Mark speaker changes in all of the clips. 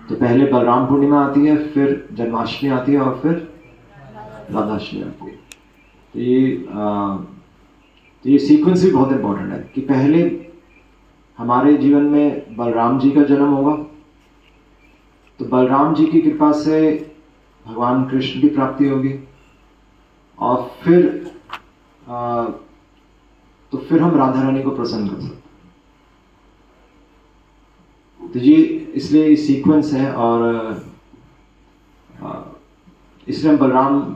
Speaker 1: तो पहले बलराम पूर्णिमा आती है, फिर जन्माष्टमी आती है और फिर राधाष्टमी आती है। तो ये सीक्वेंस भी बहुत इंपॉर्टेंट है कि पहले हमारे जीवन में बलराम जी का जन्म होगा, तो बलराम जी की कृपा से भगवान कृष्ण की प्राप्ति होगी, और फिर हम राधा रानी को प्रसन्न कर सकते हैं। तो ये इसलिए सीक्वेंस है, और इसलिए हम बलराम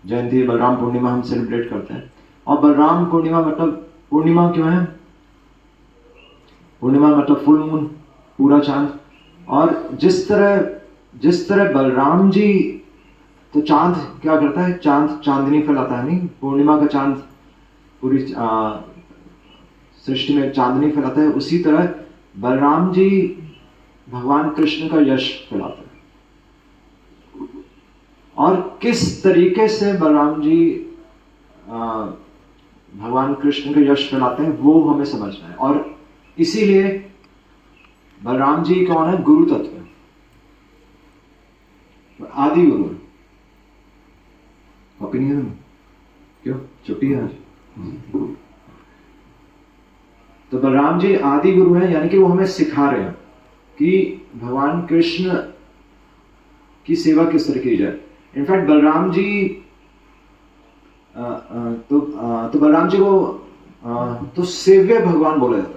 Speaker 1: जयंती, बलराम पूर्णिमा हम सेलिब्रेट करते हैं। और बलराम पूर्णिमा मतलब पूर्णिमा क्यों है? पूर्णिमा मतलब फुल मून, पूरा चांद। और जिस तरह बलराम जी, तो चांद क्या करता है? चांदनी फैलाता है, नहीं? पूर्णिमा का चांद पूरी सृष्टि में चांदनी फैलाता है, उसी तरह बलराम जी भगवान कृष्ण का यश फैलाता है। और किस तरीके से बलराम जी भगवान कृष्ण का यश फैलाते हैं वो हमें समझना है। और इसीलिए बलराम जी कौन है? गुरु तत्व, आदि गुरु। ओपिनियन क्यों? छुट्टी है आज। तो बलराम जी आदि गुरु हैं, यानी कि वो हमें सिखा रहे हैं कि भगवान कृष्ण की सेवा किस तरह की जाए। इनफैक्ट बलराम जी तो बलराम जी को तो सेव्य भगवान बोला जाता है।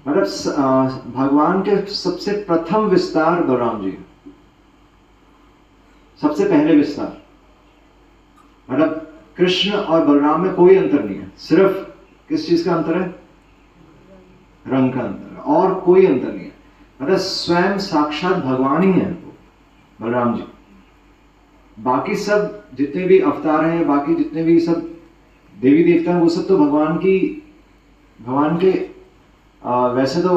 Speaker 1: मतलब भगवान के सबसे प्रथम विस्तार बलराम जी, सबसे पहले विस्तार। मतलब कृष्ण और बलराम में कोई अंतर नहीं है, सिर्फ किस चीज का अंतर है? रंग का अंतर है, और कोई अंतर नहीं है। मतलब स्वयं साक्षात भगवान ही है बलराम जी। बाकी सब जितने भी अवतार हैं, बाकी जितने भी सब देवी देवता हैं, वो सब तो भगवान के वैसे तो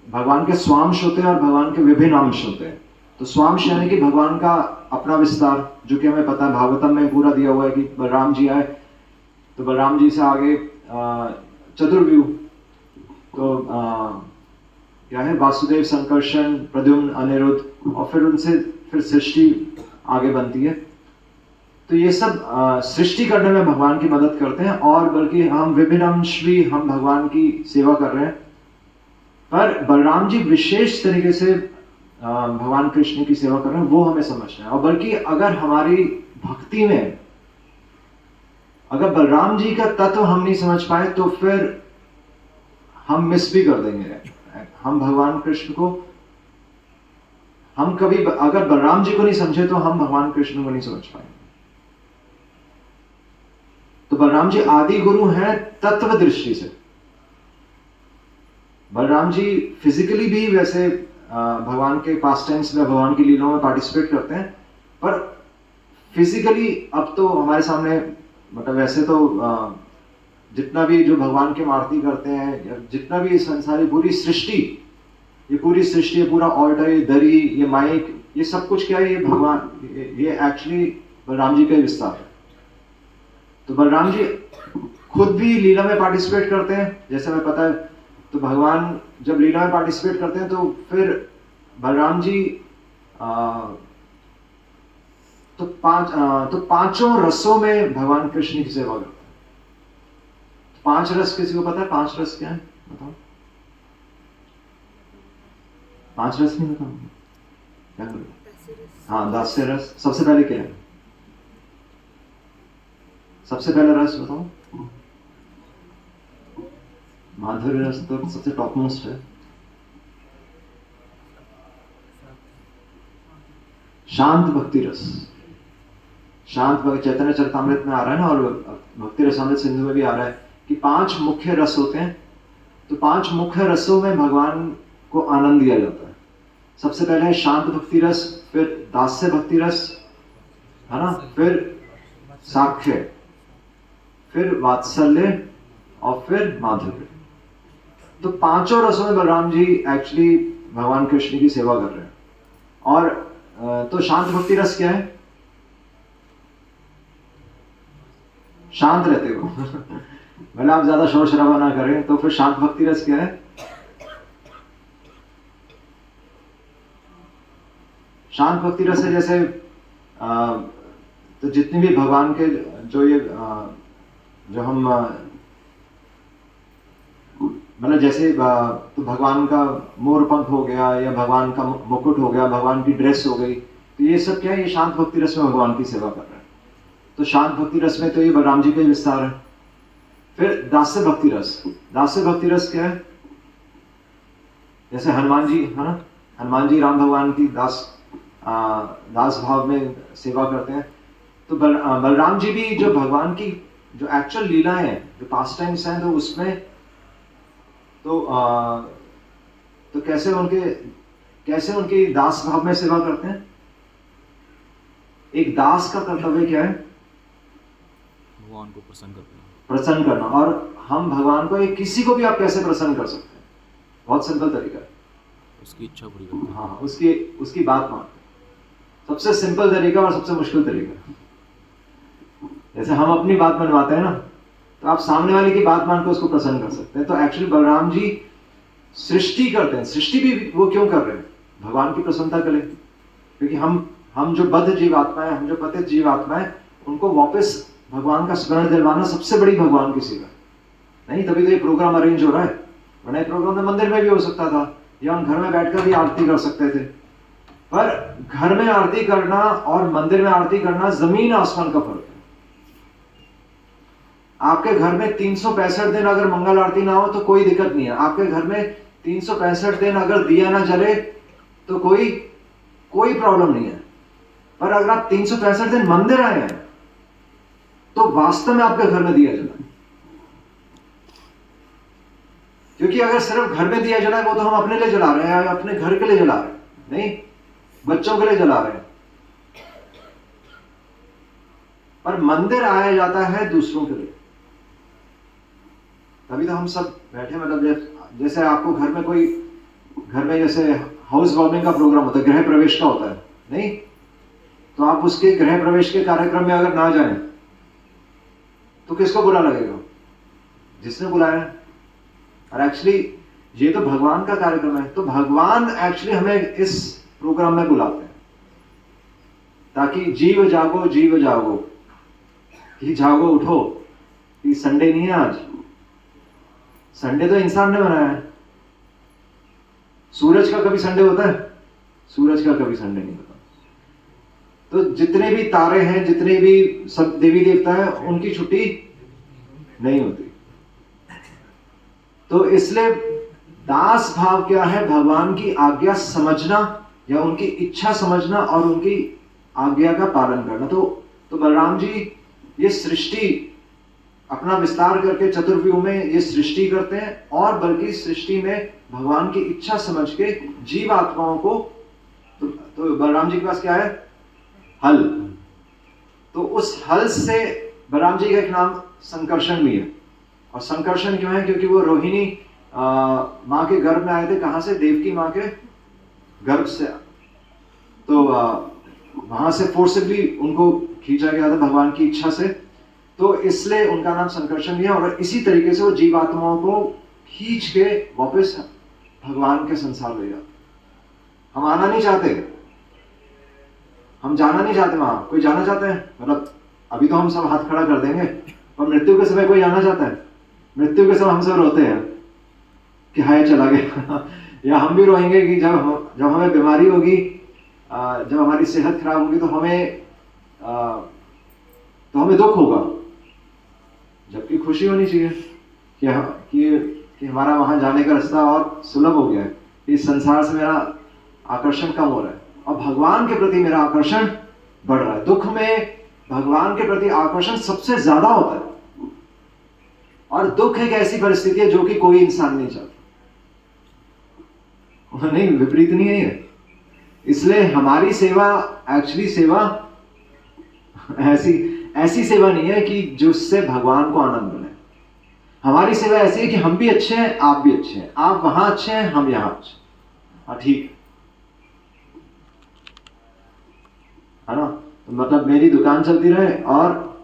Speaker 1: भगवान के स्वांश होते हैं और भगवान के विभिन्न अंश होते हैं। तो स्वांश यानी कि भगवान का अपना विस्तार, जो कि हमें पता है, भागवतम में पूरा दिया हुआ है कि बलराम जी आए, तो बलराम जी से आगे चतुर्व्यूह, तो क्या है? वासुदेव, संकर्षण, प्रद्युम्न, अनिरुद्ध, और फिर उनसे सृष्टि आगे बनती है। तो ये सब सृष्टि करने में भगवान की मदद करते हैं, और बल्कि हम विभिन्न अंश भी हम भगवान की सेवा कर रहे हैं। पर बलराम जी विशेष तरीके से भगवान कृष्ण की सेवा कर रहे हैं, वो हमें समझना है। और बल्कि अगर हमारी भक्ति में अगर बलराम जी का तत्व हम नहीं समझ पाए, तो फिर हम मिस भी कर देंगे। हम भगवान कृष्ण को, हम कभी अगर बलराम जी को नहीं समझे तो हम भगवान कृष्ण को नहीं समझ पाएंगे। तो बलराम जी आदि गुरु हैं तत्व दृष्टि से। बलराम जी फिजिकली भी वैसे भगवान के पास टाइम्स में, भगवान की लीलाओं में पार्टिसिपेट करते हैं, पर फिजिकली अब तो हमारे सामने, मतलब वैसे तो जितना भी जो भगवान की आरती करते हैं, जितना भी संसारी पूरी सृष्टि, ये पूरा ऑल्टर, ये दरी, ये माइक, ये सब कुछ क्या है? ये भगवान, ये एक्चुअली बलराम जी का विस्तार है। तो बलराम जी खुद भी लीला में पार्टिसिपेट करते हैं, जैसे हमें पता है। तो भगवान जब लीला में पार्टिसिपेट करते हैं, तो फिर बलराम जी तो पांचों रसों में भगवान कृष्ण की सेवा करते हैं। तो 5 रस किसी को पता है? 5 रस क्या है? बताओ। 5 रस नहीं बताओ क्या करोगे? हाँ, दास्य रस। सबसे पहले क्या है? सबसे पहला रस बताओ। माधुर्य रस तो सबसे टॉप मोस्ट है। शांत भक्ति रस, शांत भक्ति चैतन्य चरितामृत में आ रहा है ना, और भक्ति रसामृत सिंधु में भी आ रहा है कि 5 मुख्य रस होते हैं। तो 5 मुख्य रसों में भगवान को आनंद दिया जाता है। सबसे पहले है शांत भक्ति रस, फिर दास्य भक्ति रस, है ना, फिर साख्य, फिर वात्सल्य, और फिर माधुर्य। तो 5 रसों में बलराम जी एक्चुअली भगवान कृष्ण की सेवा कर रहे हैं। और तो शांत भक्ति रस क्या है? शांत रहते हो भले आप ज्यादा शोर शराबा ना करें। तो फिर शांत भक्ति रस क्या है? शांत भक्ति रस है जैसे तो जितने भी भगवान के जो ये जो हम मतलब जैसे तो भगवान का मोर पंख हो गया या भगवान का मुकुट हो गया, भगवान की ड्रेस हो गई, तो ये सब क्या है, ये शांत भक्ति रस में भगवान की सेवा कर रहे हैं। तो शांत भक्ति रस में तो ये बलराम जी का विस्तार है। फिर दास्य भक्ति रस, दास्य भक्ति रस क्या है, जैसे हनुमान जी है ना, हनुमान जी राम भगवान की दास भाव में सेवा करते हैं। तो बलराम जी भी जो भगवान की जो एक्चुअल लीलाएं हैं, जो पास टाइम्स हैं, तो उसमें तो कैसे उनके दास भाव में सेवा करते हैं। एक दास का कर्तव्य क्या है,
Speaker 2: भगवान को प्रसन्न
Speaker 1: करना। और हम भगवान को किसी को भी आप कैसे प्रसन्न कर सकते हैं, बहुत सिंपल तरीका है,
Speaker 2: उसकी इच्छा पूरी करना।
Speaker 1: हाँ, उसकी बात मानते, सबसे सिंपल तरीका और सबसे मुश्किल तरीका। जैसे हम अपनी बात मनवाते हैं ना, तो आप सामने वाले की बात मान के उसको प्रसन्न कर सकते हैं। तो एक्चुअली बलराम जी सृष्टि करते हैं, सृष्टि भी वो क्यों कर रहे हैं, भगवान की प्रसन्नता के लिए। क्योंकि हम जो बद्ध जीवात्मा है, हम जो पतित जीवात्मा है, उनको वापस भगवान का स्मरण दिलवाना सबसे बड़ी भगवान की सेवा नहीं। तभी तो ये प्रोग्राम अरेंज हो रहा है, वरना ये प्रोग्राम तो मंदिर में भी हो सकता था, या हम घर में बैठकर भी आरती कर सकते थे। पर घर में आरती करना और मंदिर में आरती करना जमीन आसमान का फर्क है। आपके घर में 365 दिन अगर मंगल आरती ना हो तो कोई दिक्कत नहीं है। आपके घर में 365 दिन अगर दिया ना जले तो कोई प्रॉब्लम नहीं है। पर अगर आप 365 दिन मंदिर आए हैं तो वास्तव में आपके घर में दिया जला। क्योंकि अगर सिर्फ घर में दिया जला है, वो तो हम अपने लिए जला रहे हैं, अपने घर के लिए जला रहे हैं, नहीं, बच्चों के लिए जला रहे हैं। पर मंदिर आया जाता है दूसरों के लिए। तभी तो हम सब बैठे, मतलब जैसे आपको घर में जैसे हाउस वार्मिंग का प्रोग्राम होता है, गृह प्रवेश का होता है, नहीं, तो आप उसके गृह प्रवेश के कार्यक्रम में अगर ना जाएं तो किसको बुरा लगेगा, जिसने बुलाया है। और एक्चुअली ये तो भगवान का कार्यक्रम है, तो भगवान एक्चुअली हमें इस प्रोग्राम में बुलाते हैं ताकि जीव जागो कि जागो उठो, कि संडे नहीं है आज। संडे तो इंसान ने बनाया है। सूरज का कभी संडे होता है? सूरज का कभी संडे नहीं होता। तो जितने भी तारे हैं, जितने भी सब देवी देवता हैं, उनकी छुट्टी नहीं होती। तो इसलिए दास भाव क्या है, भगवान की आज्ञा समझना या उनकी इच्छा समझना और उनकी आज्ञा का पालन करना। तो बलराम जी ये सृष्टि अपना विस्तार करके चतुर्व्यूह में ये सृष्टि करते हैं, और बल्कि सृष्टि में भगवान की इच्छा समझ के जीव आत्माओं को, तो बलराम जी के पास क्या है, हल। तो उस हल से बलराम जी का एक नाम संकर्षण भी है। और संकर्षण क्यों है, क्योंकि वो रोहिणी माँ के गर्भ में आए थे। कहां से? देवकी माँ के गर्भ से। तो वहां से फोर्सिबली उनको खींचा गया था भगवान की इच्छा से, तो इसलिए उनका नाम संकर्षण भी है। और इसी तरीके से वो जीवात्माओं को खींच के वापस भगवान के संसार ले जाते। हम आना नहीं चाहते, हम जाना नहीं चाहते वहां। कोई जाना चाहते हैं? मतलब अभी तो हम सब हाथ खड़ा कर देंगे, पर मृत्यु के समय कोई जाना चाहता है? मृत्यु के समय हम सब रोते हैं कि हाय चला गया या हम भी रोएंगे कि जब हमें बीमारी होगी, जब हमारी सेहत खराब होगी, तो हमें दुख होगा, जबकि खुशी होनी चाहिए कि हमारा वहां जाने का रास्ता और सुलभ हो गया है, इस संसार से मेरा आकर्षण कम हो रहा है और भगवान के प्रति मेरा आकर्षण बढ़ रहा है। दुख में भगवान के प्रति आकर्षण सबसे ज्यादा होता है। और दुख एक ऐसी परिस्थिति है जो कि कोई इंसान नहीं चाहता, नहीं, विपरीत नहीं है ये। इसलिए हमारी सेवा, एक्चुअली सेवा ऐसी सेवा नहीं है कि जिससे भगवान को आनंद मिले। हमारी सेवा ऐसी है कि हम भी अच्छे हैं, आप भी अच्छे हैं, आप वहां अच्छे हैं, हम यहां अच्छे हैं, ठीक है ना। तो मतलब मेरी दुकान चलती रहे और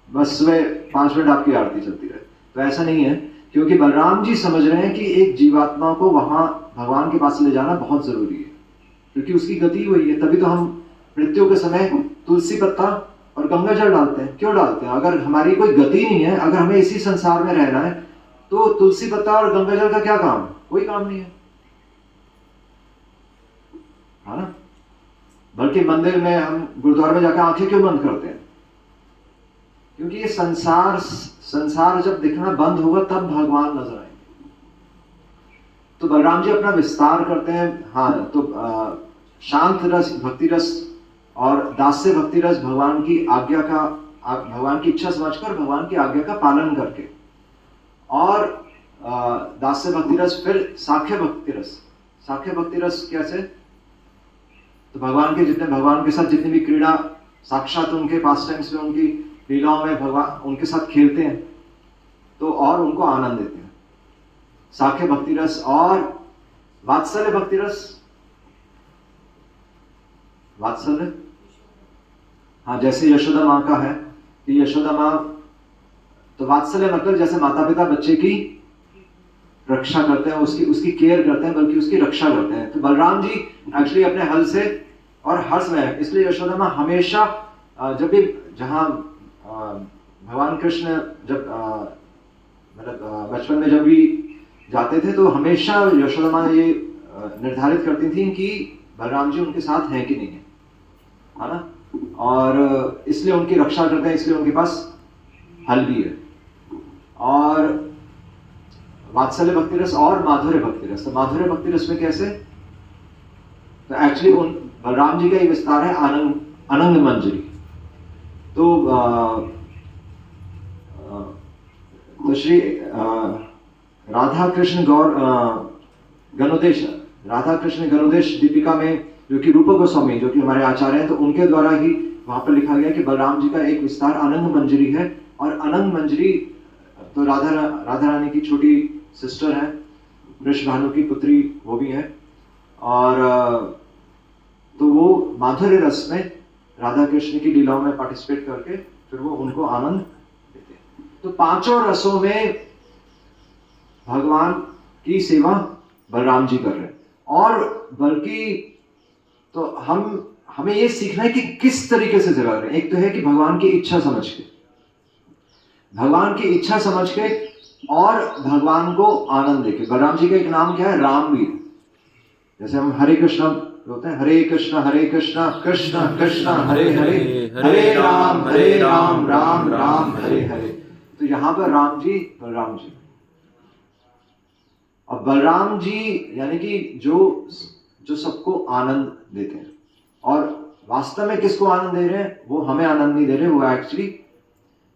Speaker 1: बस सुबह 5 मिनट आपकी आरती चलती रहे, तो ऐसा नहीं है। क्योंकि बलराम जी समझ रहे हैं कि एक जीवात्मा को वहां भगवान के पास ले जाना बहुत जरूरी है। क्योंकि उसकी गति वही है। तभी तो हम मृत्यु के समय तुलसी पत्ता और गंगा जल डालते हैं। क्यों डालते हैं? अगर हमारी कोई गति नहीं है, अगर हमें इसी संसार में रहना है, तो तुलसी पत्ता और गंगा जल का क्या काम है? कोई काम नहीं है, है ना? बल्कि मंदिर में, हम गुरुद्वारे में जाकर आंखें क्यों बंद करते हैं? क्योंकि ये संसार जब दिखना बंद होगा तब भगवान नजर आएंगे। तो बलराम जी अपना विस्तार करते हैं। हाँ, तो शांत रस, भक्ति रस और दास्य भक्ति रस भगवान की आज्ञा का, भगवान की इच्छा समझकर भगवान की आज्ञा का पालन करके, और दास्य भक्ति रस, फिर साख्य भक्ति रस। साख्य भक्ति रस कैसे? तो भगवान के साथ जितनी भी क्रीड़ा, साक्षात उनके पास टाइम्स में, उनकी लीलाओं में भगवान उनके साथ खेलते हैं, तो और उनको आनंद देते हैं। साख्य भक्ति रस और वात्सल्य भक्ति रस। वात्सल्य, हाँ, जैसे यशोदा माँ का है कि यशोदा माँ, तो वात्सल्य मतलब जैसे माता पिता बच्चे की रक्षा करते हैं, उसकी केयर करते हैं, बल्कि उसकी रक्षा करते हैं। तो बलराम जी एक्चुअली अपने हल से और हर्ष में, इसलिए यशोदा माँ हमेशा जब भी, जहाँ भगवान कृष्ण जब मतलब बचपन में जब भी जाते थे, तो हमेशा यशोदा माँ ये निर्धारित करती थी कि बलराम जी उनके साथ हैं कि नहीं है, है ना? और इसलिए उनकी रक्षा करते हैं, इसलिए उनके पास हल भी है। और वात्सल्य भक्ति रस और माधुर्य भक्ति रस। तो माधुर्य भक्ति रस में कैसे? तो एक्चुअली उन बलराम जी का ये विस्तार है अनंग मंजरी। तो श्री राधा कृष्ण गणोदेश दीपिका में, जो कि रूप गोस्वामी, जो कि हमारे आचार्य हैं, तो उनके द्वारा ही वहां पर लिखा गया कि बलराम जी का एक विस्तार अनंग मंजरी है। और अनंग मंजरी तो राधा रानी की छोटी सिस्टर है, वृषभानु की पुत्री वो भी है। और तो वो माधुर्य रस में राधा कृष्ण की लीलाओं में पार्टिसिपेट करके फिर वो उनको आनंद देते हैं। तो पांचों रसों में भगवान की सेवा बलराम जी कर रहे हैं। और बल्कि तो हमें ये सीखना है कि किस तरीके से सेवा करें। एक तो है कि भगवान की इच्छा समझ के, और भगवान को आनंद देके। बलराम जी का एक नाम क्या है? रामवीर। जैसे हम हरे कृष्णा बोलते हैं, हरे कृष्णा कृष्ण कृष्ण हरे हरे, हरे राम राम राम हरे हरे। तो यहाँ पर राम जी, बलराम जी। और बलराम जी यानी कि जो सबको आनंद देते हैं। और वास्तव में किसको आनंद दे रहे हैं? वो हमें आनंद नहीं दे रहे, वो एक्चुअली,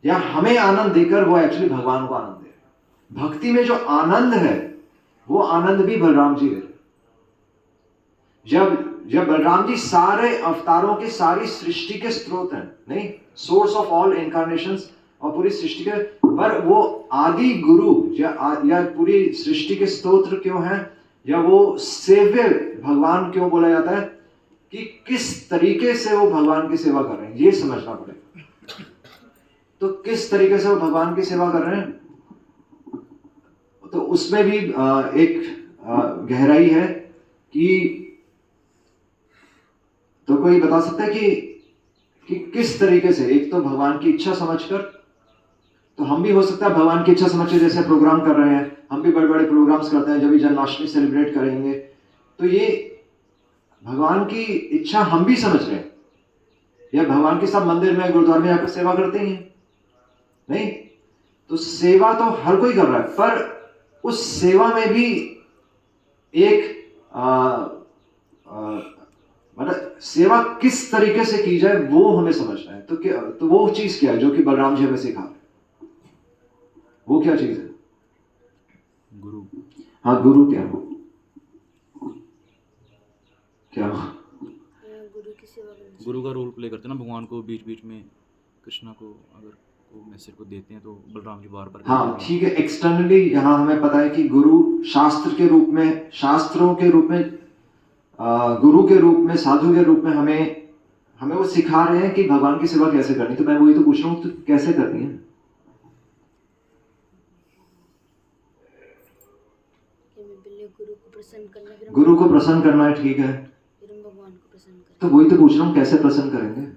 Speaker 1: या हमें आनंद देकर वो एक्चुअली भगवान को आनंद दे रहे हैं। भक्ति में जो आनंद है, वो आनंद भी बलराम जी दे रहे हैं। जब बलराम जी सारे अवतारों के, सारी सृष्टि के स्रोत हैं, नहीं, सोर्स ऑफ ऑल इनकारनेशंस, और पूरी सृष्टि के, पर वो आदि गुरु या पूरी सृष्टि के स्तोत्र क्यों है, या वो सेव्य भगवान क्यों बोला जाता है, कि किस तरीके से वो भगवान की सेवा कर रहे हैं, ये समझना पड़ेगा। तो किस तरीके से वो भगवान की सेवा कर रहे हैं, तो उसमें भी एक गहराई है कि, तो कोई बता सकता है कि किस तरीके से? एक तो भगवान की इच्छा समझकर, तो हम भी हो सकता है भगवान की इच्छा समझ के, जैसे प्रोग्राम कर रहे हैं, हम भी बड़े बड़े प्रोग्राम्स करते हैं, जब भी जन्माष्टमी सेलिब्रेट करेंगे, तो ये भगवान की इच्छा हम भी समझ रहे हैं, या भगवान के साथ मंदिर में, गुरुद्वारे में जाकर सेवा करते ही हैं, नहीं? तो सेवा तो हर कोई कर रहा है, पर उस सेवा में भी एक मतलब सेवा किस तरीके से की जाए, वो हमें समझना है। तो वो चीज क्या है जो कि बलराम जी हमें सिखा रहे हैं? वो क्या चीज है?
Speaker 2: गुरु।
Speaker 1: हाँ, गुरु क्या हो? क्या हो?
Speaker 2: गुरु का रोल प्ले करते हैं ना, भगवान को बीच बीच में कृष्णा को अगर वो मैसेज को देते हैं, तो बलराम जी बार बार,
Speaker 1: हाँ ठीक है, एक्सटर्नली यहाँ हमें पता है कि गुरु शास्त्रों के रूप में, गुरु के रूप में, साधु के रूप में हमें वो सिखा रहे हैं कि भगवान की सेवा कैसे करनी। तो मैं वही तो पूछ रहा हूँ, तो कैसे करनी है? गुरु को प्रसन्न करना है, ठीक है। तो वही तो पूछ रहा हूं, कैसे प्रसन्न करेंगे?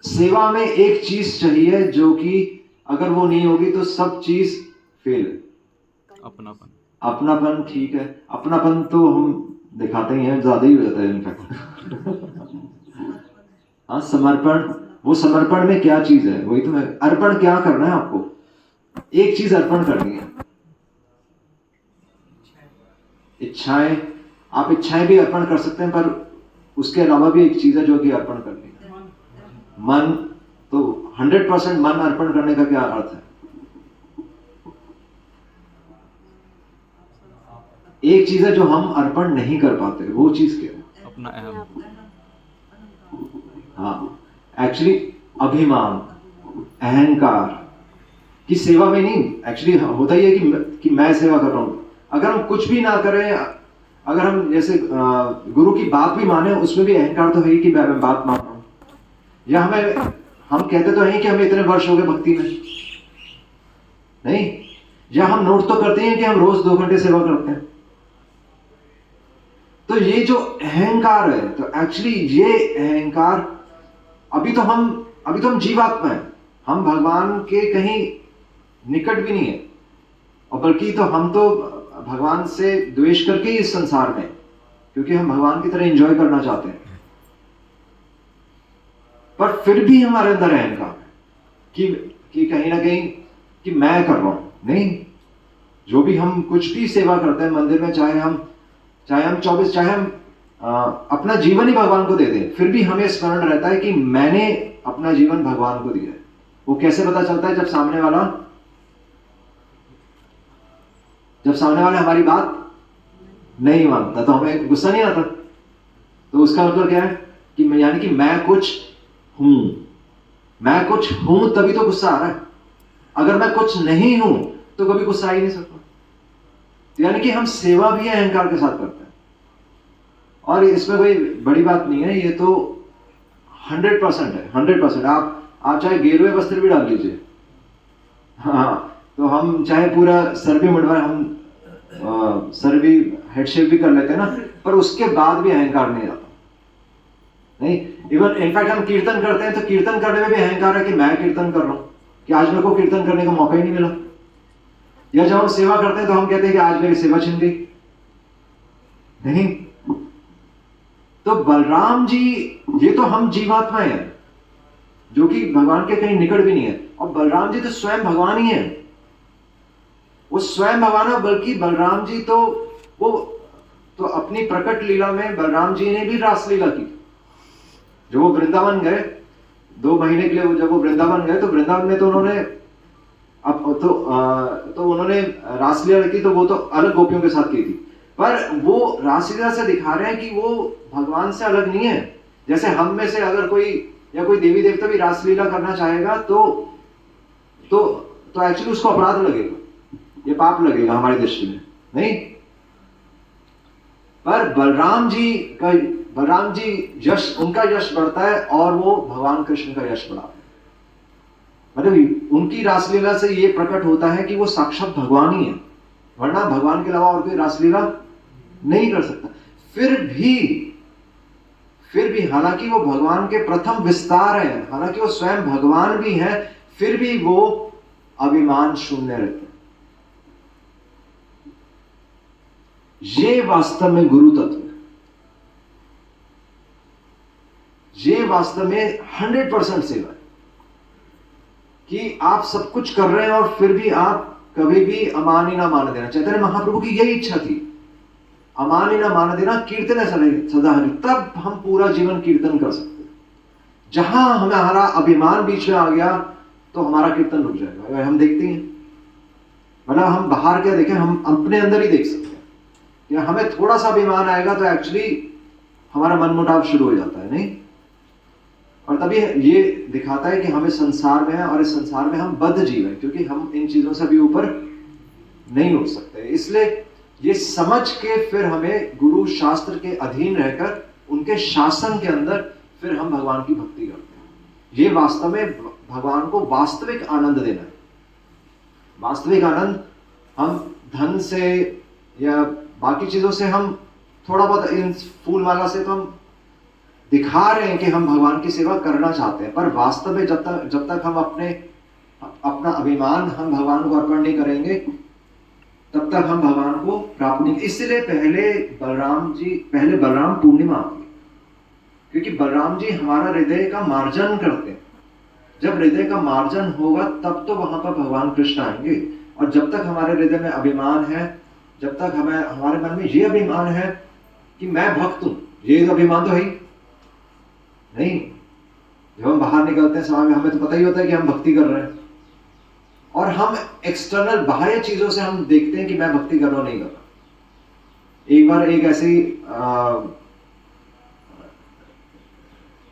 Speaker 1: सेवा में एक चीज चाहिए जो कि अगर वो नहीं होगी तो सब चीज फेल है।
Speaker 2: अपनापन।
Speaker 1: अपनापन ठीक है, अपनापन तो हम दिखाते ही हैं, ज्यादा ही हो जाता है इनफैक्ट। हाँ, समर्पण, वो समर्पण में क्या चीज है, वही तो मैं, अर्पण क्या करना है आपको? एक चीज अर्पण करनी है, इच्छाएं। आप इच्छाएं भी अर्पण कर सकते हैं, पर उसके अलावा भी एक चीज है जो कि अर्पण करनी है, मन। तो 100% मन अर्पण करने का क्या अर्थ है? एक चीज है जो हम अर्पण नहीं कर पाते, वो चीज क्या है?
Speaker 2: अपना अहम।
Speaker 1: हाँ, एक्चुअली अभिमान, अहंकार की सेवा में नहीं। एक्चुअली होता ही है कि मैं सेवा कर रहा हूं। अगर हम कुछ भी ना करें, अगर हम जैसे गुरु की बात भी माने, उसमें भी अहंकार तो है ही कि मैं बात मान रहा हूं। या हम कहते तो हैं कि हमें इतने वर्ष हो गए भक्ति में, नहीं? या हम नोट तो करते हैं कि हम रोज 2 घंटे सेवा करते हैं। तो ये जो अहंकार है, तो एक्चुअली ये अहंकार, अभी तो हम जीवात्मा हैं, हम भगवान के कहीं निकट भी नहीं है, और बल्कि तो हम तो भगवान से द्वेष करके ही इस संसार में, क्योंकि हम भगवान की तरह एंजॉय करना चाहते हैं। पर फिर भी हमारे अंदर अहंकार है कि कहीं ना कहीं कि मैं कर रहा हूं। नहीं, जो भी हम कुछ भी सेवा करते हैं मंदिर में, चाहे हम 24, चाहे हम अपना जीवन ही भगवान को दे दें, फिर भी हमें स्मरण रहता है कि मैंने अपना जीवन भगवान को दिया है। वो कैसे पता चलता है? जब सामने वाला हमारी बात नहीं मानता, तो हमें गुस्सा नहीं आता। तो उसका मतलब क्या है कि यानी कि मैं कुछ हूं, तभी तो गुस्सा आ रहा है। अगर मैं कुछ नहीं हूं तो कभी गुस्सा आ ही नहीं सकता। तो यानी कि हम सेवा भी अहंकार के साथ करते हैं, और इसमें कोई बड़ी बात नहीं है। ये तो 100% है, 100%। आप चाहे गेरुए वस्त्र भी डाल लीजिए, हाँ, तो हम चाहे पूरा सर भी मुंडवाए, हम सर भी हेड शेव भी कर लेते हैं ना, पर उसके बाद भी अहंकार नहीं आता। नहीं, इवन इनफैक्ट हम कीर्तन करते हैं तो कीर्तन करने में भी अहंकार है कि मैं कीर्तन कर रहा हूं, कि आज मेरे को कीर्तन करने का मौका ही नहीं मिला। या जब हम सेवा करते हैं तो हम कहते हैं कि आज मेरी सेवा छिन गई। नहीं, तो बलराम जी, ये तो हम जीवात्मा हैं जो कि भगवान के कहीं निकट भी नहीं है, और बलराम जी तो स्वयं भगवान ही है। वो स्वयं भगवान है, बल्कि बलराम जी तो अपनी प्रकट लीला में बलराम जी ने भी रासलीला की। जो वो वृंदावन गए 2 महीने के लिए, जब वो वृंदावन गए तो वृंदावन में तो उन्होंने तो उन्होंने रासलीला की, तो वो तो अलग गोपियों के साथ की थी, पर वो रासलीला से दिखा रहे हैं कि वो भगवान से अलग नहीं है। जैसे हम में से अगर कोई देवी देवता भी रासलीला करना चाहेगा तो एक्चुअली उसको अपराध लगेगा, ये पाप लगेगा हमारी दृष्टि में, नहीं? पर बलराम जी यश, उनका यश बढ़ता है और वो भगवान कृष्ण का यश बढ़ाते हैं। मतलब उनकी रासलीला से ये प्रकट होता है कि वो साक्षात भगवान ही है, वरना भगवान के अलावा और कोई रासलीला नहीं कर सकता। फिर भी हालांकि वो भगवान के प्रथम विस्तार है, हालांकि वो स्वयं भगवान भी है, फिर भी वो अभिमान शून्य रहते हैं। ये वास्तव में गुरु तत्व है। ये वास्तव में 100% सेवा है कि आप सब कुछ कर रहे हैं और फिर भी आप कभी भी अमान ही ना मान देना। चैतन्य महाप्रभु की यही इच्छा थी, अमान ही ना मान देना, कीर्तन सदा हरि। तब हम पूरा जीवन कीर्तन कर सकते हैं। जहां हमारा अभिमान बीच में आ गया तो हमारा कीर्तन रुक जाएगा। हम देखते हैं, मतलब हम बाहर क्या देखें, हम अपने अंदर ही देख सकते हैं कि हमें थोड़ा सा अभिमान आएगा तो एक्चुअली हमारा मनमुटाव शुरू हो जाता है, नहीं? और तभी ये दिखाता है कि हमें संसार में है, और इस संसार में हम बद्ध जीव हैं, क्योंकि हम इन चीजों से भी ऊपर नहीं उठ सकते। इसलिए ये समझ के फिर हमें गुरु शास्त्र के अधीन रहकर उनके शासन के अंदर फिर हम भगवान की भक्ति करते हैं। ये वास्तव में भगवान को वास्तविक आनंद देना है। वास्तविक आनंद हम धन से या बाकी चीजों से हम थोड़ा बहुत इन फूल माला से तो हम दिखा रहे हैं कि हम भगवान की सेवा करना चाहते हैं, पर वास्तव में जब तक हम अपना अभिमान हम भगवान को अर्पण नहीं करेंगे, तब तक हम भगवान को प्राप्त नहीं। इसलिए पहले बलराम पूर्णिमा आती है, क्योंकि बलराम जी हमारा हृदय का मार्जन करते हैं। जब हृदय का मार्जन होगा तब तो वहां पर भगवान कृष्ण आएंगे। और जब तक हमारे हृदय में अभिमान है, जब तक हमारे मन में ये अभिमान है कि मैं भक्त हूं, ये तो अभिमान तो है ही नहीं। जब हम बाहर निकलते हैं समाज में, हमें तो पता ही होता है कि हम भक्ति कर रहे हैं, और हम एक्सटर्नल बाह्य चीजों से हम देखते हैं कि मैं भक्ति कर रहा हूं, नहीं कर रहा। एक बार एक ऐसी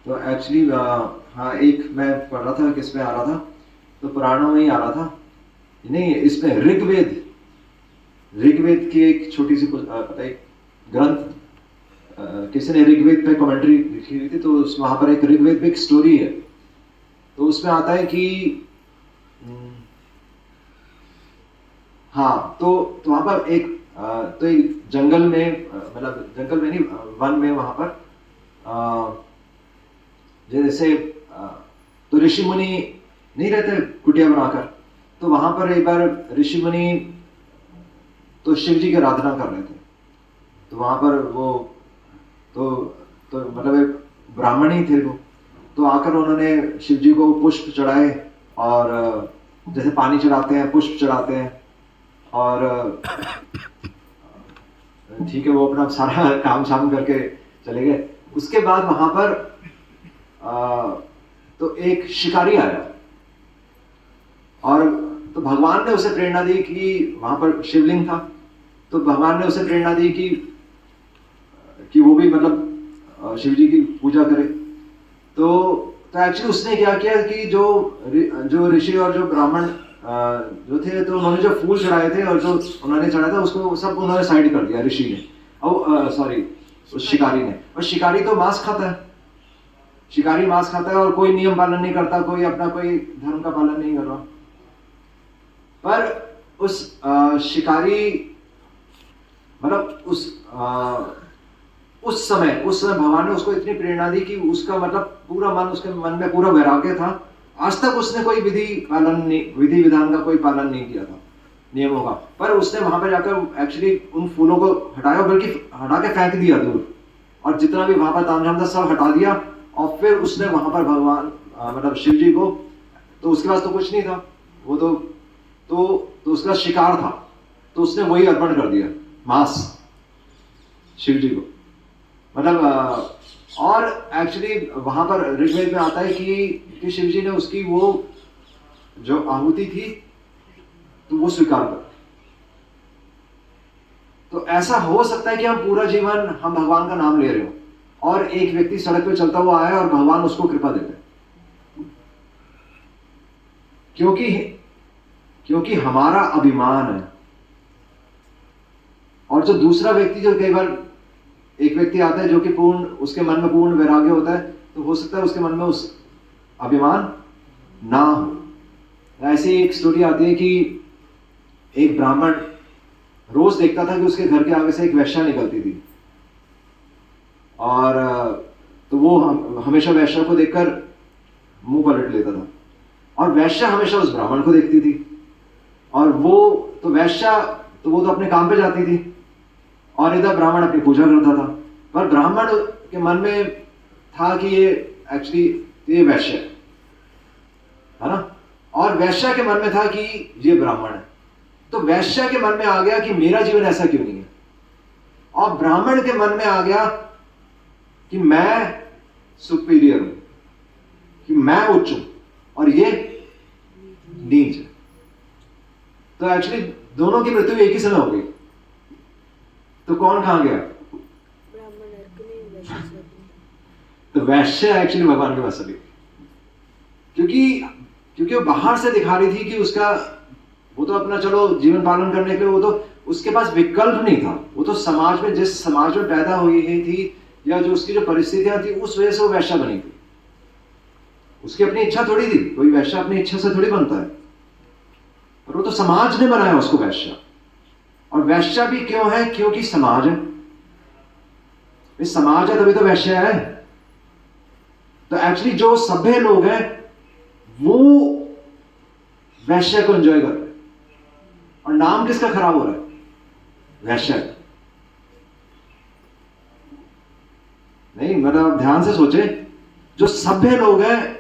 Speaker 1: तो एक्चुअली हाँ, एक मैं पढ़ रहा था, किस में आ रहा था, तो पुराणों में ही आ रहा था, नहीं इसमें ऋग्वेद की एक छोटी सी पता है ग्रंथ, किसी ने ऋग्वेद पे कमेंट्री लिखी हुई थी, तो वहां पर एक ऋग्वेद में एक स्टोरी है। तो उसमें आता है कि हाँ, तो वहां पर एक जंगल में, मतलब जंगल में नहीं, वन में, वहां पर जैसे तो ऋषि मुनि नहीं रहते कुटिया बनाकर, तो वहां पर एक बार ऋषि मुनि तो शिव जी की आराधना कर रहे थे। तो वहां पर वो तो मतलब एक ब्राह्मण ही थे वो, तो आकर उन्होंने शिव जी को पुष्प चढ़ाए, और जैसे पानी चढ़ाते हैं, पुष्प चढ़ाते हैं, और ठीक है, वो अपना सारा काम शाम करके चले गए। उसके बाद वहां पर तो एक शिकारी आया, और तो भगवान ने उसे प्रेरणा दी कि वहां पर शिवलिंग था, तो भगवान ने उसे प्रेरणा दी कि वो भी मतलब शिव जी की पूजा करे। तो एक्चुअली उसने क्या किया कि जो ऋषि और जो ब्राह्मण जो थे, तो उन्होंने जो फूल चढ़ाए थे और जो उन्होंने चढ़ाया था, उसको सब उन्होंने साइड कर दिया ऋषि ने, और सॉरी उस शिकारी ने। और शिकारी तो मांस खाता है, शिकारी मांस खाता है, और कोई नियम पालन नहीं करता, कोई अपना कोई धर्म का पालन नहीं कर रहा। पर उस शिकारी मतलब उस समय भगवान ने उसको इतनी प्रेरणा दी कि उसका मतलब पूरा मन, उसके मन में पूरा वैराग्य था। आज तक उसने कोई विधि विधान का कोई पालन नहीं किया था, नियमों का। पर उसने वहां पर जाकर एक्चुअली उन फूलों को हटाया, बल्कि हटा के फेंक दिया दूर, और जितना भी वहां पर तामझाम था सब हटा दिया। और फिर उसने वहां पर भगवान मतलब शिव जी को, तो उसके पास तो कुछ नहीं था, वो तो उसका शिकार था, तो उसने वही अर्पण कर दिया, मांस, शिव जी को। मतलब और एक्चुअली वहां पर ऋग्वेद में आता है कि शिव जी ने उसकी वो जो आहुति थी, तो वो स्वीकार कर। तो ऐसा हो सकता है कि हम पूरा जीवन हम भगवान का नाम ले रहे हो, और एक व्यक्ति सड़क पे चलता हुआ आया और भगवान उसको कृपा देते, क्योंकि हमारा अभिमान है। और जो दूसरा व्यक्ति, जो कई बार एक व्यक्ति आता है जो कि उसके मन में पूर्ण वैराग्य होता है, तो हो सकता है उसके मन में उस अभिमान ना हो। ऐसी एक स्टोरी आती है कि एक ब्राह्मण रोज देखता था कि उसके घर के आगे से एक वैश्या निकलती थी, और तो वो हमेशा वैश्या को देखकर मुंह पलट लेता था, और वैश्या हमेशा उस ब्राह्मण को देखती थी। और वो तो वैश्या तो वो तो अपने काम पे जाती थी, और इधर ब्राह्मण अपनी पूजा करता था। पर ब्राह्मण के मन में था कि ये एक्चुअली ये वैश्य है ना, और वैश्या के मन में था कि ये ब्राह्मण है। तो वैश्या के मन में आ गया कि मेरा जीवन ऐसा क्यों नहीं है, और ब्राह्मण के मन में आ गया कि मैं सुपीरियर हूं, कि मैं उच्च हूं और ये नीच है। तो एक्चुअली दोनों की मृत्यु एक ही समय हो गई। तो कौन कहां गया? तो वैश्य एक्चुअली भगवान के पास, क्योंकि वो बाहर से दिखा रही थी कि उसका वो तो अपना चलो जीवन पालन करने के लिए, वो तो उसके पास विकल्प नहीं था। वो तो समाज में, जिस समाज में पैदा हुई थी, या जो उसकी जो परिस्थितियां थी, उस वजह से वो वैश्या बनी थी। उसकी अपनी इच्छा थोड़ी थी, कोई वैश्या अपनी इच्छा से थोड़ी बनता है, पर वो तो समाज ने बनाया उसको वैश्या। और वैश्या भी क्यों है? क्योंकि समाज है। इस समाज है तभी तो वैश्य है। तो एक्चुअली जो सभ्य लोग हैं वो वैश्य को एंजॉय कर रहे हैं, और नाम किसका खराब हो रहा है? वैश्य। नहीं, मतलब ध्यान से सोचे, जो सभ्य लोग हैं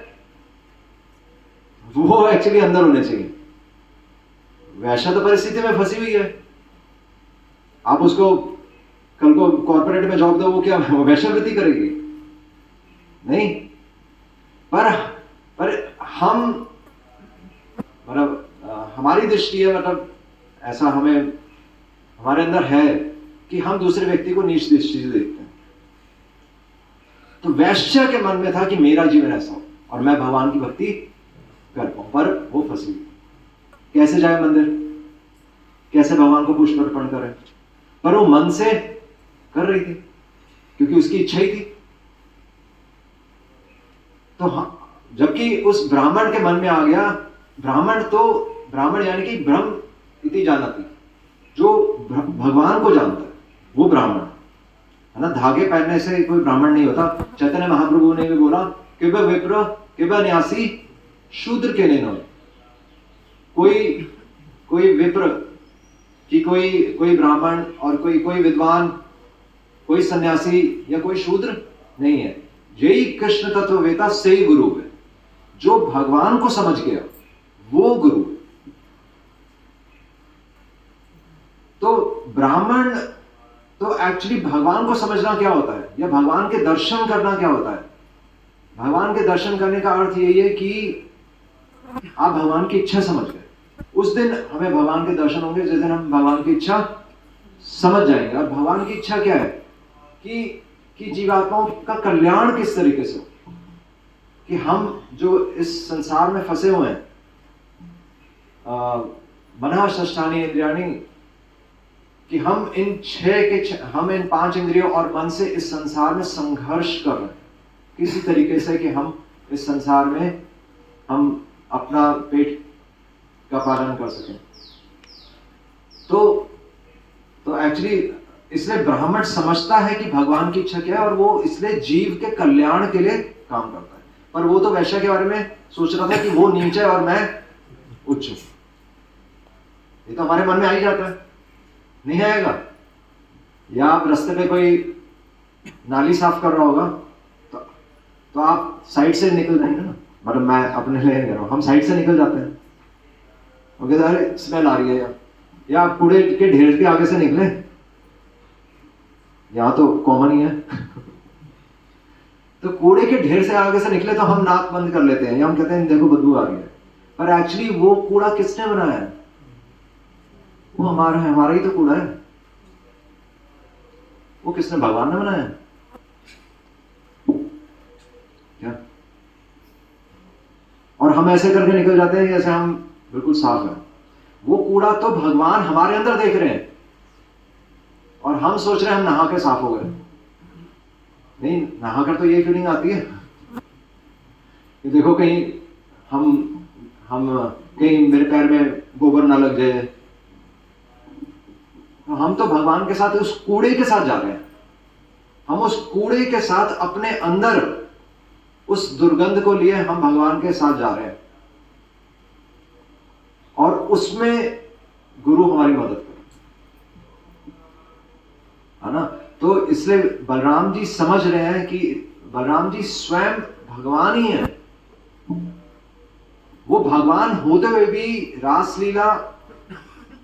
Speaker 1: वो एक्चुअली अंदर होने चाहिए। वैश्य तो परिस्थिति में फंसी हुई है। आप उसको कल को कॉर्पोरेट में जॉब दो, वो क्या वैश्यवृत्ति करेगी? नहीं। पर हम, मतलब हमारी दृष्टि है, मतलब ऐसा हमें हमारे अंदर है कि हम दूसरे व्यक्ति को नीच दृष्टि से देखते हैं। तो वैश्य के मन में था कि मेरा जीवन ऐसा हो और मैं भगवान की भक्ति कर पाऊं, पर वो फंसी। कैसे जाए मंदिर, कैसे भगवान को पुष्प अर्पण करे? पर वो मन से कर रही थी क्योंकि उसकी इच्छा ही थी। तो हाँ, जबकि उस ब्राह्मण के मन में आ गया, ब्राह्मण यानी कि ब्रह्म इति जानती, जो भगवान को जानता है वो ब्राह्मण है ना। धागे पहनने से कोई ब्राह्मण नहीं होता। चैतन्य महाप्रभु ने भी बोला कि वह विप्र कि वह न्यासी शूद्र के लेना। कोई विप्र कि कोई ब्राह्मण और कोई विद्वान, कोई सन्यासी या कोई शूद्र नहीं है। यही कृष्ण तत्ववेता से ही गुरु है। जो भगवान को समझ गया वो गुरु। तो ब्राह्मण तो एक्चुअली भगवान को समझना क्या होता है, या भगवान के दर्शन करना क्या होता है? भगवान के दर्शन करने का अर्थ यही है कि आप भगवान की इच्छा समझ गए। उस दिन हमें भगवान के दर्शन होंगे जिस दिन हम भगवान की इच्छा समझ जाएंगे। और भगवान की इच्छा क्या है कि जीवात्माओं का कल्याण किस तरीके से हो, कि हम जो इस संसार में फंसे हुए हैं, मनः षष्ठानि इंद्रियाणि, कि हम इन 5 इंद्रियों और मन से इस संसार में संघर्ष कर रहे हैं किसी तरीके से, कि हम इस संसार में हम अपना पेट का पालन कर सकें। तो एक्चुअली इसलिए ब्राह्मण समझता है कि भगवान की इच्छा क्या है, और वो इसलिए जीव के कल्याण के लिए काम करता है। पर वो तो वैश्य के बारे में सोच रहा था कि वो नीचे और मैं उच्च हूं। ये तो हमारे मन में आ ही जाता है, नहीं आएगा? या आप रास्ते पे कोई नाली साफ कर रहा होगा तो आप साइड से निकल जाएंगे ना। मतलब मैं अपने लिए कह रहा हूं, हम साइड से निकल जाते हैं, अरे स्मेल आ रही है, या आप कूड़े के ढेर के आगे से निकले, यहां तो कॉमन ही है। तो कूड़े के ढेर से आगे से निकले तो हम नाक बंद कर लेते हैं, या हम कहते हैं देखो बदबू आ रही है। पर एक्चुअली वो कूड़ा किसने बनाया है? वो हमारा है, हमारा ही तो कूड़ा है। वो किसने? भगवान ने बनाया है क्या? और हम ऐसे करके निकल जाते हैं जैसे हम बिल्कुल साफ है। वो कूड़ा तो भगवान हमारे अंदर देख रहे हैं, और हम सोच रहे हैं हम नहा के साफ हो गए। नहीं, नहाकर तो ये फीलिंग आती है कि देखो कहीं हम कहीं मेरे पैर में गोबर ना लग जाए। तो हम तो भगवान के साथ उस कूड़े के साथ जा रहे हैं। हम उस कूड़े के साथ अपने अंदर उस दुर्गंध को लिए हम भगवान के साथ जा रहे हैं, और उसमें गुरु हमारी मदद करे, है ना। तो इसलिए बलराम जी समझ रहे हैं कि बलराम जी स्वयं भगवान ही है। वो भगवान होते हुए भी रासलीला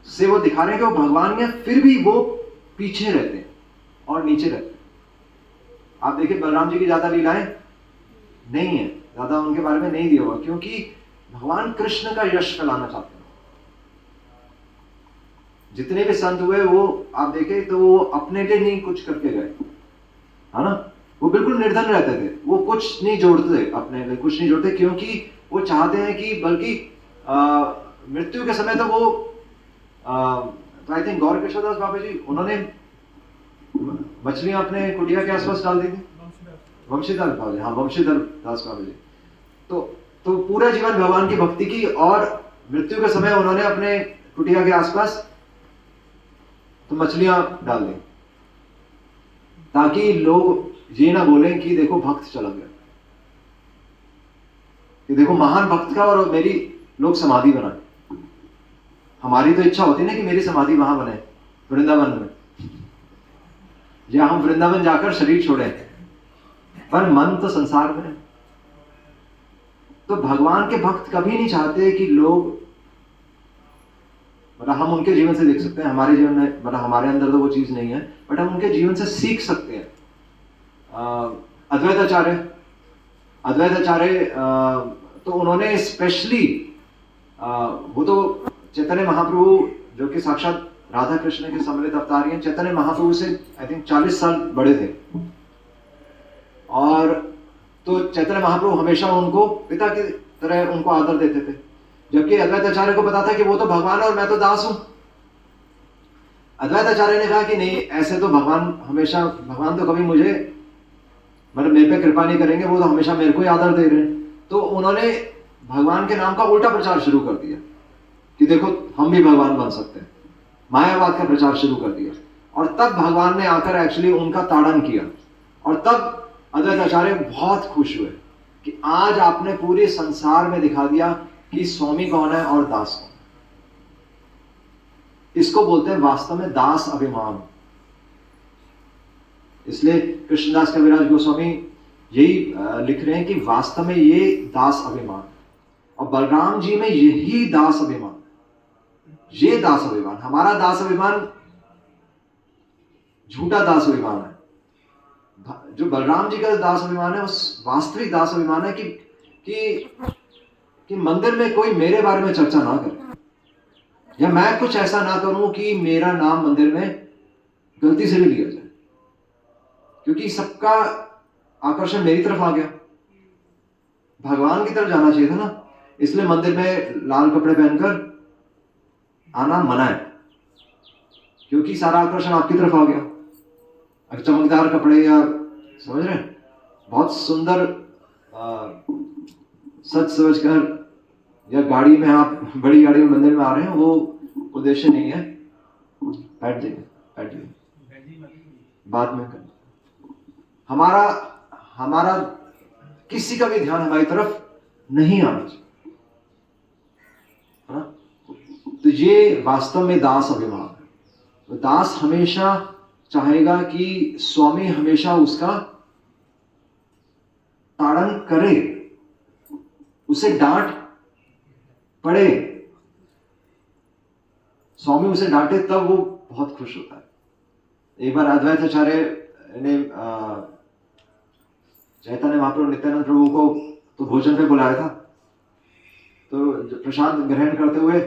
Speaker 1: से वो दिखा रहे हैं कि वो भगवान है, फिर भी वो पीछे रहते हैं और नीचे रहते हैं। आप देखिए बलराम जी की ज्यादा लीलाएं नहीं है, ज्यादा उनके बारे में नहीं दिया हुआ, क्योंकि भगवान कृष्ण का यश फैलाना चाहते हैं। जितने भी संत हुए वो आप देखें तो वो अपने लिए नहीं कुछ करके गए, है ना। वो बिल्कुल निर्धन रहते थे, वो कुछ नहीं जोड़ते, अपने लिए कुछ नहीं जोड़ते, क्योंकि वो चाहते हैं कि बल्कि मृत्यु के समय तो वो तो आई थिंक गौर कृष्णदास बाबा जी उन्होंने मछलियां अपने कुटिया के आसपास डाल दी थी। वंशीधर बाबा जी, हाँ वंशीधर दास बाबा जी। तो पूरा जीवन भगवान की भक्ति की, और मृत्यु के समय उन्होंने अपने कुटिया के आसपास तो मछलियां डाल दी ताकि लोग ये ना बोलें कि देखो भक्त चला गया, कि देखो महान भक्त का और मेरी लोग समाधि बनाए। हमारी तो इच्छा होती है ना कि मेरी समाधि वहां बने, वृंदावन में, या हम वृंदावन जाकर शरीर छोड़े, पर मन तो संसार में है। तो भगवान के भक्त कभी नहीं चाहते कि लोग, मतलब हम उनके जीवन से देख सकते हैं, हमारे जीवन में, मतलब हमारे अंदर तो वो चीज नहीं है, बट हम उनके जीवन से सीख सकते हैं। अद्वैताचार्य तो उन्होंने स्पेशली, वो तो चैतन्य महाप्रभु जो कि साक्षात राधा कृष्ण के सम्मिलित अवतार हैं, चैतन्य महाप्रभु से आई थिंक 40 साल बड़े थे, और तो चैतन्य महाप्रभु हमेशा उनको पिता की तरह उनको आदर देते थे, जबकि अद्वैताचार्य को पता था कि वो तो भगवान है और मैं तो दास हूं। अद्वैताचार्य ने कहा कि नहीं, ऐसे तो भगवान तो कभी मुझे, मतलब मेरे पे कृपा नहीं करेंगे, वो तो हमेशा मेरे को ही आदर दे रहे हैं। तो उन्होंने भगवान के नाम का उल्टा प्रचार शुरू कर दिया कि देखो हम भी भगवान बन सकते हैं, मायावाद का प्रचार शुरू कर दिया। और तब भगवान ने आकर एक्चुअली उनका ताड़न किया, और तब अद्वैताचार्य बहुत खुश हुए कि आज आपने पूरे संसार में दिखा दिया कि स्वामी कौन है और दास कौन है। इसको बोलते हैं वास्तव में दास अभिमान। इसलिए कृष्णदास कविराज गोस्वामी यही लिख रहे हैं कि वास्तव में ये दास अभिमान, और बलराम जी में यही दास अभिमान, ये दास अभिमान, हमारा दास अभिमान झूठा दास अभिमान है। जो बलराम जी का दास अभिमान है, उस वास्तविक दास अभिमान है कि मंदिर में कोई मेरे बारे में चर्चा ना करे, या मैं कुछ ऐसा ना करूं कि मेरा नाम मंदिर में गलती से भी लिया जाए, क्योंकि सबका आकर्षण मेरी तरफ आ गया, भगवान की तरफ जाना चाहिए था ना। इसलिए मंदिर में लाल कपड़े पहनकर आना मना है, क्योंकि सारा आकर्षण आपकी तरफ आ गया। चमकदार कपड़े, या समझ रहे हैं, बहुत सुंदर सच समझ कर, या गाड़ी में आप बड़ी गाड़ी में मंदिर में आ रहे हैं, वो उद्देश्य नहीं है। बैठ जाइए बाद में कर। हमारा किसी का भी ध्यान हमारी तरफ नहीं आना चाहिए, है ना? तो ये वास्तव में दास अभिमान है। तो दास हमेशा चाहेगा कि स्वामी हमेशा उसका ताड़न करे, उसे डांट पड़े, स्वामी उसे डांटे तब वो बहुत खुश होता है। एक बार अद्वैताचार्य ने चैतन्य महाप्रभु नित्यानंद प्रभु को तो भोजन पे बुलाया था, तो प्रसाद ग्रहण करते हुए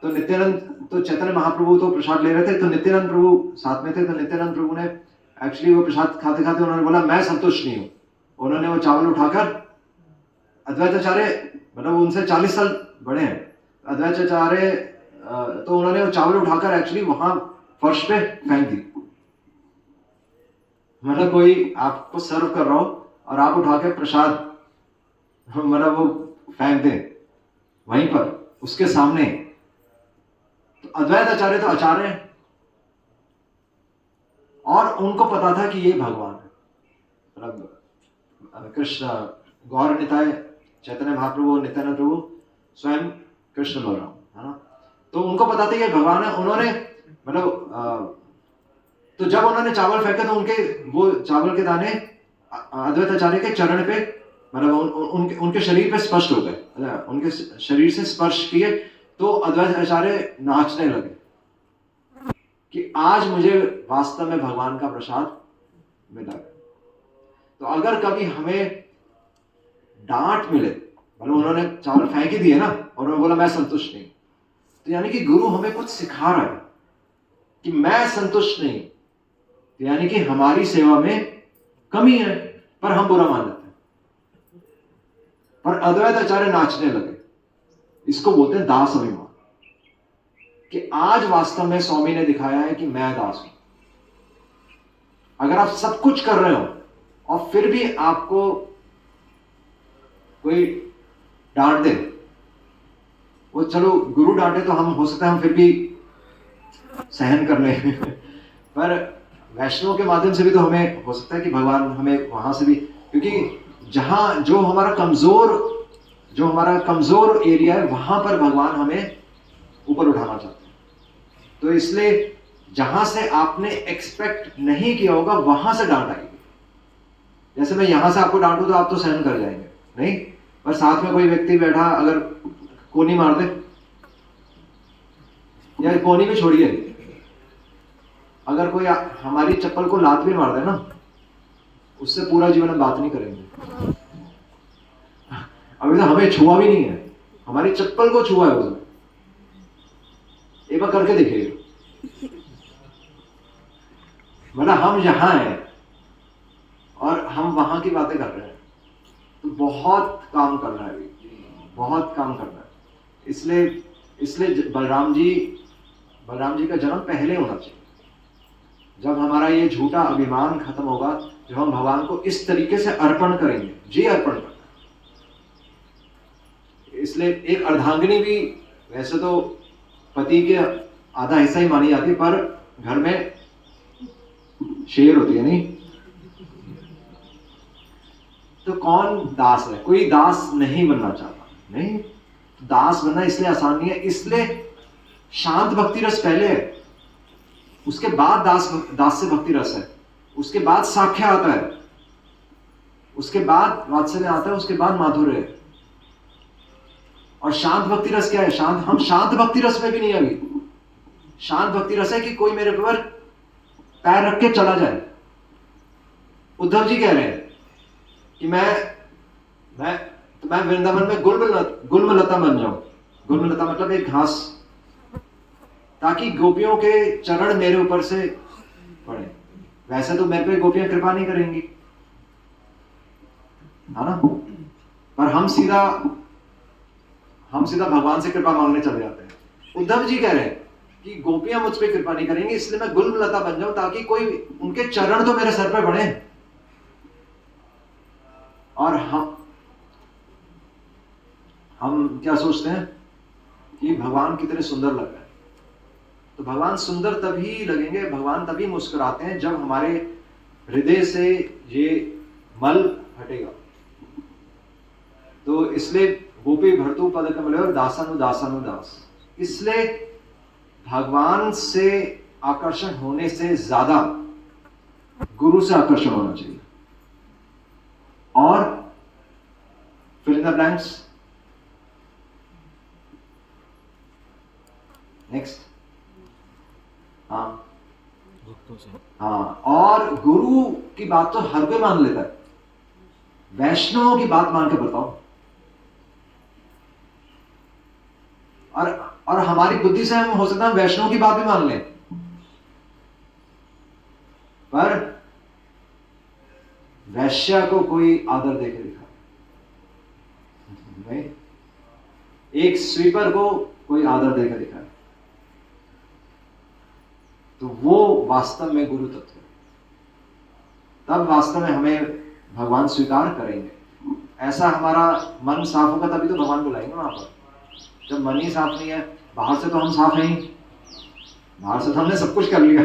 Speaker 1: तो नित्यानंद, तो चैतन्य महाप्रभु तो प्रसाद ले रहे थे, तो नित्यानंद प्रभु साथ में थे। तो नित्यानंद प्रभु ने एक्चुअली वो प्रसाद खाते खाते उन्होंने बोला मैं संतुष्ट नहीं हूं। उन्होंने वो चावल उठाकर, अद्वैताचार्य मतलब उनसे 40 साल बड़े हैं अद्वैताचार्य, तो उन्होंने वो चावल उठाकर एक्चुअली वहां फर्श पे फेंक दी। मतलब कोई आपको सर्व कर रहा हो और आप उठा के प्रसाद मतलब वो फेंक दे वहीं पर उसके सामने। तो अद्वैताचार्य तो आचार्य हैं, और उनको पता था कि ये भगवान है, मतलब कृष्ण गौर निताय चैतन्य महाप्रभु नित्यानंद प्रभु स्वयं कृष्ण बलराम, है ना। तो उनको पता था ये भगवान है। उन्होंने मतलब तो जब उन्होंने चावल फेंके तो उनके वो चावल के दाने अद्वैताचार्य के चरण पे, मतलब उनके शरीर पे स्पर्श हो गए, उनके शरीर से स्पर्श किए। तो अद्वैताचार्य नाचने लगे कि आज मुझे वास्तव में भगवान का प्रसाद मिला। तो अगर कभी हमें डांट मिले, मतलब उन्होंने चावल फेंक ही दिए ना और उन्होंने बोला मैं संतुष्ट नहीं, तो यानी कि गुरु हमें कुछ सिखा रहा है कि मैं संतुष्ट नहीं, तो यानी कि हमारी सेवा में कमी है, पर हम बुरा मान लेते हैं। पर अद्वैताचार्य नाचने लगे। इसको बोलते हैं दास अभिमान, कि आज वास्तव में स्वामी ने दिखाया है कि मैं दास हूं। अगर आप सब कुछ कर रहे हो और फिर भी आपको कोई डांट दे, वो चलो गुरु डांटे तो हम हो सकता है हम फिर भी सहन कर लें पर वैष्णव के माध्यम से भी तो हमें हो सकता है कि भगवान हमें वहां से भी, क्योंकि जहां जो हमारा कमजोर एरिया है वहां पर भगवान हमें ऊपर उठाना चाहते हैं। तो इसलिए जहां से आपने एक्सपेक्ट नहीं किया होगा वहां से डांट आएगी। जैसे मैं यहां से आपको डांटू तो आप तो सहन कर जाएंगे नहीं, पर साथ में कोई व्यक्ति बैठा अगर कोनी मार दे, या कोनी भी छोड़िए, अगर कोई हमारी चप्पल को लात भी मार दे ना, उससे पूरा जीवन हम बात नहीं करेंगे। अभी तो हमें छुआ भी नहीं है, हमारी चप्पल को छुआ है उसने, एक बार करके देखिए। मतलब हम यहां हैं और हम वहां की बातें कर रहे हैं, तो बहुत काम करना है अभी, बहुत काम करना है। इसलिए बलराम जी का जन्म पहले होना चाहिए, जब हमारा ये झूठा अभिमान खत्म होगा, जब हम भगवान को इस तरीके से अर्पण करेंगे, जी अर्पण करना। इसलिए एक अर्धांगिनी भी वैसे तो पति के आधा हिस्सा ही मानी जाती है, पर घर में शेर होती है नहीं, तो कौन दास है? कोई दास नहीं बनना चाहता, नहीं, दास बनना इसलिए आसान नहीं है, इसलिए शांत भक्ति रस पहले है, उसके बाद दास से भक्ति रस है, उसके बाद साख्य आता है, उसके बाद वात्सल्य आता है, उसके बाद माधुर्य है। और शांत भक्ति रस क्या है? हम शांत भक्ति रस में भी नहीं अभी। शांत भक्ति रस है कि कोई मेरे पर पैर रख के चला जाए। उद्धव जी कह रहे हैं कि मैं वृंदावन में गुलमलता बन जाऊं। गुलमलता मतलब एक घास, ताकि गोपियों के चरण मेरे ऊपर से पड़े। वैसे तो मेरे पे गोपियां कृपा नहीं करेंगी, है ना, पर हम सीधा भगवान से कृपा मांगने चले जाते हैं। उद्धव जी कह रहे हैं कि गोपियां मुझ पे कृपा नहीं करेंगी, इसलिए मैं गुलमलता बन जाऊं, ताकि कोई उनके चरण तो मेरे सर पे पड़े। और हम क्या सोचते हैं कि भगवान कितने सुंदर लग रहे हैं। तो भगवान सुंदर तभी लगेंगे, भगवान तभी मुस्कुराते हैं जब हमारे हृदय से ये मल हटेगा। तो इसलिए गोपी भर्तु पद कमल और दासानुदास, इसलिए भगवान से आकर्षण होने से ज्यादा गुरु से आकर्षण होना चाहिए। और fill in the blanks, next.
Speaker 2: भक्तों से।
Speaker 1: और गुरु की बात तो हर कोई मान लेता है, वैष्णवों की बात मान के बताओ। और हमारी बुद्धि से हम हो सकता है वैष्णव की बात भी मान लें, पर वैश्य को कोई आदर देके दिखा नहीं, एक स्वीपर को कोई आदर देकर दिखाए, तो वो वास्तव में गुरु तत्व है। तब वास्तव में हमें भगवान स्वीकार करेंगे। ऐसा हमारा मन साफ होगा तभी तो भगवान बुलाएंगे वहां पर। जब मन ही साफ नहीं है, बाहर से तो हम साफ हैं, बाहर से तो हमने सब कुछ कर लिया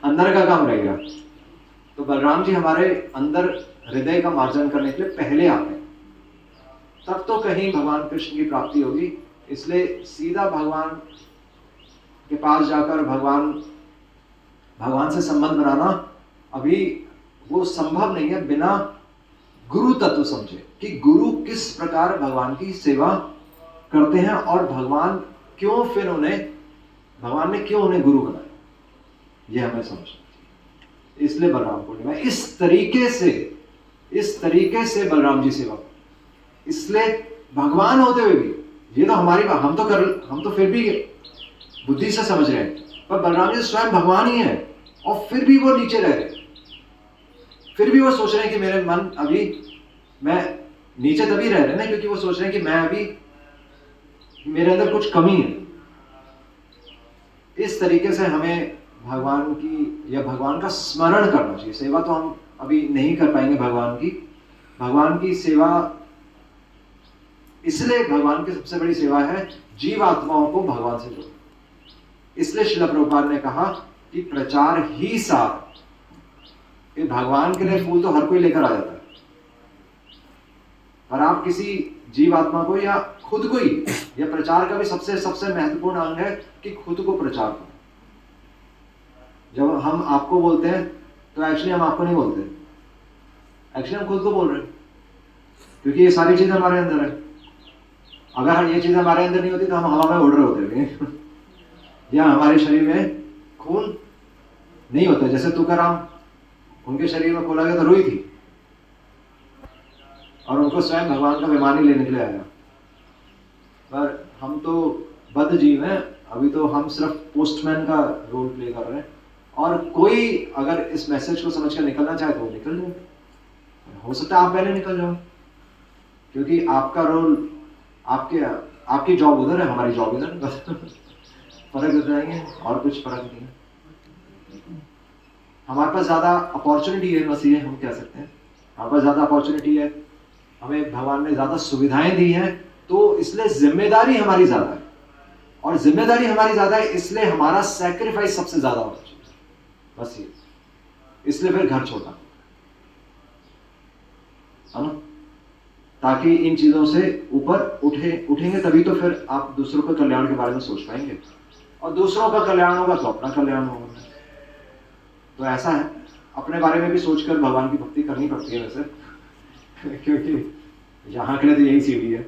Speaker 1: अंदर का काम रहेगा। तो बलराम जी हमारे अंदर हृदय का मार्जन करने के लिए पहले आते हैं, तब तो कहीं भगवान कृष्ण की प्राप्ति होगी। इसलिए सीधा भगवान के पास जाकर भगवान से संबंध बनाना अभी वो संभव नहीं है बिना गुरु तत्व समझे कि गुरु किस प्रकार भगवान की सेवा करते हैं और भगवान ने क्यों उन्हें गुरु बनाया, ये हमें समझना। इसलिए बलराम पूर्णिमा इस तरीके से बलराम जी सेवा, इसलिए भगवान होते हुए भी ये तो हमारी बात, हम तो फिर भी बुद्धि से समझ रहे हैं, पर बलराम जी स्वयं भगवान ही है और फिर भी वो नीचे रह रहे, फिर भी वो सोच रहे हैं कि मेरे मन अभी, मैं नीचे तभी रह रहे ना क्योंकि वो सोच रहे हैं कि मैं अभी, मेरे अंदर कुछ कमी है। इस तरीके से हमें भगवान का स्मरण करना चाहिए। सेवा तो हम अभी नहीं कर पाएंगे भगवान की सेवा, इसलिए भगवान की सबसे बड़ी सेवा है जीव आत्माओं को भगवान से जोड़ना। इसलिए श्रील प्रभुपाद ने कहा कि प्रचार ही सार। कि भगवान के लिए फूल तो हर कोई लेकर आ जाता है, पर आप किसी जीव आत्मा को या खुद को ही, या प्रचार का भी सबसे सबसे महत्वपूर्ण अंग है कि खुद को प्रचार करो। जब हम आपको बोलते हैं तो एक्चुअली हम आपको नहीं बोलते, एक्चुअली हम खुद को बोल रहे हैं, क्योंकि ये सारी चीजें हमारे अंदर है। अगर ये चीजें हमारे अंदर नहीं होती तो हम हवा में उड़ रहे होते या हमारे शरीर में खून नहीं होता। जैसे तुकाराम, उनके शरीर में खोला गया तो रुई थी और उनको स्वयं भगवान का विमान ही लेने के लिए आया। पर हम तो बद्ध जीव हैं, अभी तो हम सिर्फ पोस्टमैन का रोल प्ले कर रहे हैं। और कोई अगर इस मैसेज को समझ कर निकलना चाहे तो वो निकल जाए, हो सकता है आप पहले निकल जाओ, क्योंकि आपका रोल, आपकी जॉब उधर है, हमारी जॉब इधर फर्क इतना ही है और कुछ फर्क नहीं है। हमारे पास ज्यादा अपॉर्चुनिटी है, बस ये हम कह सकते हैं, हमारे पास ज्यादा अपॉर्चुनिटी है, हमें भगवान ने ज्यादा सुविधाएं दी हैं, तो इसलिए जिम्मेदारी हमारी ज्यादा है। और जिम्मेदारी हमारी ज्यादा है इसलिए हमारा सैक्रिफाइस सबसे ज्यादा होना चाहिए, बस ये। इसलिए फिर घर छोड़ना है ना, ताकि इन चीजों से ऊपर उठेंगे तभी तो फिर आप दूसरों के कल्याण के बारे में सोच पाएंगे, और दूसरों का कल्याण होगा तो अपना कल्याण होगा। तो ऐसा है, अपने बारे में भी सोचकर भगवान की भक्ति करनी पड़ती है वैसे क्योंकि यहाँ के लिए तो यही सीढ़ी है।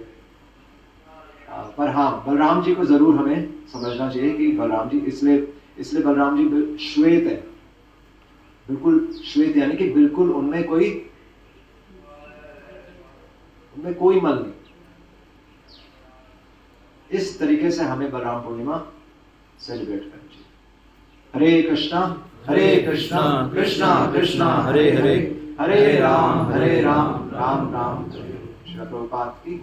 Speaker 1: पर हाँ, बलराम जी को जरूर हमें समझना चाहिए कि बलराम जी, इसलिए बलराम जी श्वेत है, बिल्कुल श्वेत, यानी कि बिल्कुल उनमें कोई मल नहीं। इस तरीके से हमें बलराम पूर्णिमा सेलिब्रेट करनी चाहिए। हरे कृष्णा कृष्णा कृष्णा हरे हरे, हरे राम राम राम। श्री प्रभुपाद की